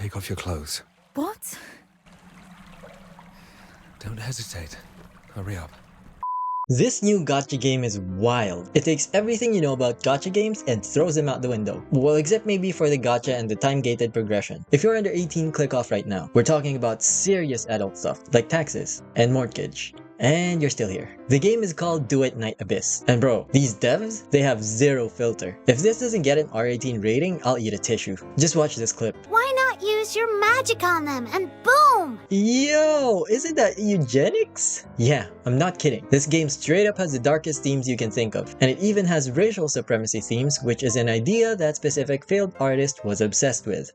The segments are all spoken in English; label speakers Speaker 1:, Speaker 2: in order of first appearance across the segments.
Speaker 1: Take off your clothes.
Speaker 2: What?
Speaker 1: Don't hesitate. Hurry up.
Speaker 3: This new gacha game is wild. It takes everything you know about gacha games and throws them out the window. Well, except maybe for the gacha and the time-gated progression. If you're under 18, click off right now. We're talking about serious adult stuff, like taxes and mortgage. And you're still here. The game is called Duet Night Abyss. And bro, these devs, they have zero filter. If this doesn't get an R18 rating, I'll eat a tissue. Just watch this clip.
Speaker 4: Why not use your magic on them and boom!
Speaker 3: Yo, isn't that eugenics? Yeah, I'm not kidding. This game straight up has the darkest themes you can think of. And it even has racial supremacy themes, which is an idea that specific failed artist was obsessed with.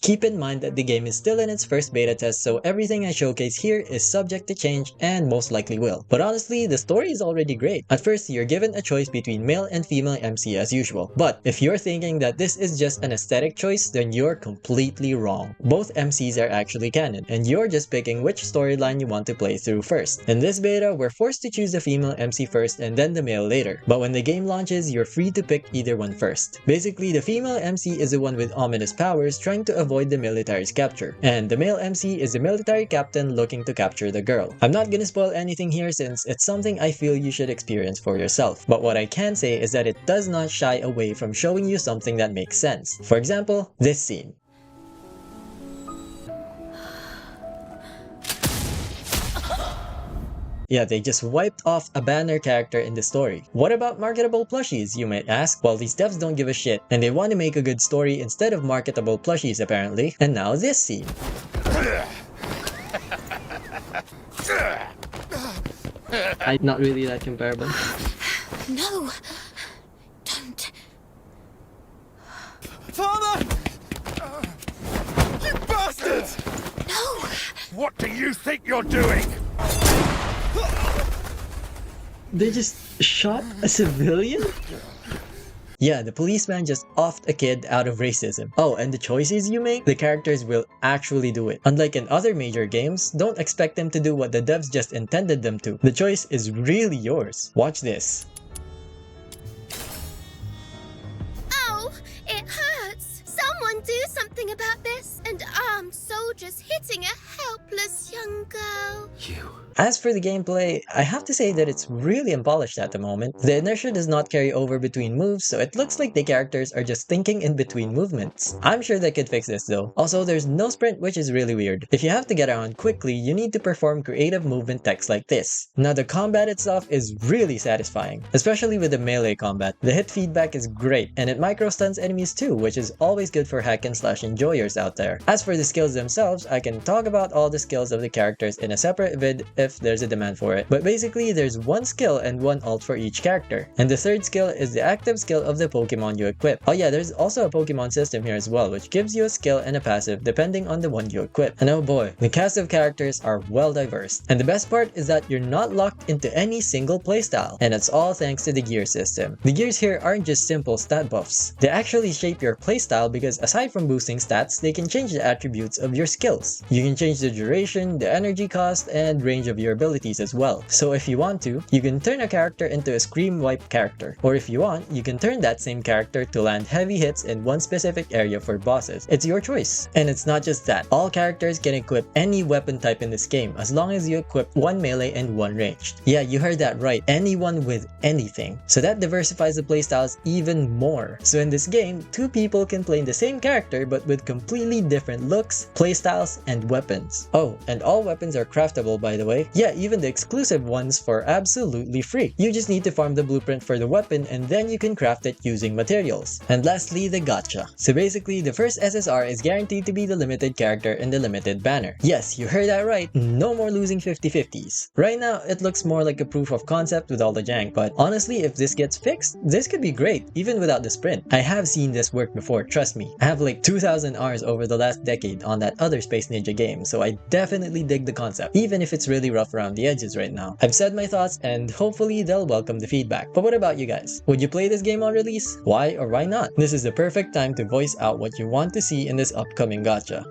Speaker 3: Keep in mind that the game is still in its first beta test, so everything I showcase here is subject to change and most likely will. But honestly, the story is already great. At first, you're given a choice between male and female MC as usual. But if you're thinking that this is just an aesthetic choice, then you're completely wrong. Both MCs are actually canon, and you're just picking which storyline you want to play through first. In this beta, we're forced to choose the female MC first and then the male later. But when the game launches, you're free to pick either one first. Basically, the female MC is the one with ominous powers trying to avoid the military's capture, and the male MC is the military captain looking to capture the girl. I'm not gonna spoil anything here since it's something I feel you should experience for yourself, but what I can say is that it does not shy away from showing you something that makes sense. For example, this scene. Yeah, they just wiped off a banner character in the story. What about marketable plushies, you might ask? Well, these devs don't give a shit, and they want to make a good story instead of marketable plushies apparently. And now this scene. Not really that comparable.
Speaker 4: No! Don't.
Speaker 5: Father! You bastards!
Speaker 4: No!
Speaker 5: What do you think you're doing?
Speaker 3: They just shot a civilian? Yeah, the policeman just offed a kid out of racism. Oh, and the choices you make, the characters will actually do it. Unlike in other major games, don't expect them to do what the devs just intended them to. The choice is really yours. Watch this.
Speaker 4: Ow! It hurts! Someone do something about this! And armed soldiers hitting a helpless young girl.
Speaker 1: You.
Speaker 3: As for the gameplay, I have to say that it's really unpolished at the moment. The inertia does not carry over between moves, so it looks like the characters are just thinking in between movements. I'm sure they could fix this though. Also, there's no sprint, which is really weird. If you have to get around quickly, you need to perform creative movement techs like this. Now the combat itself is really satisfying, especially with the melee combat. The hit feedback is great, and it micro-stuns enemies too, which is always good for hack and slash enjoyers out there. As for the skills themselves, I can talk about all the skills of the characters in a separate vid if there's a demand for it. But basically, there's one skill and one ult for each character. And the third skill is the active skill of the Pokemon you equip. Oh yeah, there's also a Pokemon system here as well, which gives you a skill and a passive depending on the one you equip. And oh boy, the cast of characters are well diverse. And the best part is that you're not locked into any single playstyle. And it's all thanks to the gear system. The gears here aren't just simple stat buffs. They actually shape your playstyle because aside from boosting stats, they can change the attributes of your skills. You can change the duration, the energy cost, and range of your abilities as well. So if you want to, you can turn a character into a scream wipe character. Or if you want, you can turn that same character to land heavy hits in one specific area for bosses. It's your choice. And it's not just that. All characters can equip any weapon type in this game as long as you equip one melee and one ranged. Yeah, you heard that right. Anyone with anything. So that diversifies the playstyles even more. So in this game, two people can play the same character but with completely different looks, playstyles, and weapons. Oh, and all weapons are craftable by the way. Yeah, even the exclusive ones for absolutely free. You just need to farm the blueprint for the weapon and then you can craft it using materials. And lastly, the gacha. So basically, the first SSR is guaranteed to be the limited character in the limited banner. Yes, you heard that right. No more losing 50-50s. Right now, it looks more like a proof of concept with all the jank, but honestly, if this gets fixed, this could be great, even without the sprint. I have seen this work before, trust me. I have like 2,000 hours over the last decade on that other Space Ninja game, so I definitely dig the concept, even if it's really rough around the edges right now. I've said my thoughts and hopefully they'll welcome the feedback. But what about you guys? Would you play this game on release? Why or why not? This is the perfect time to voice out what you want to see in this upcoming gacha.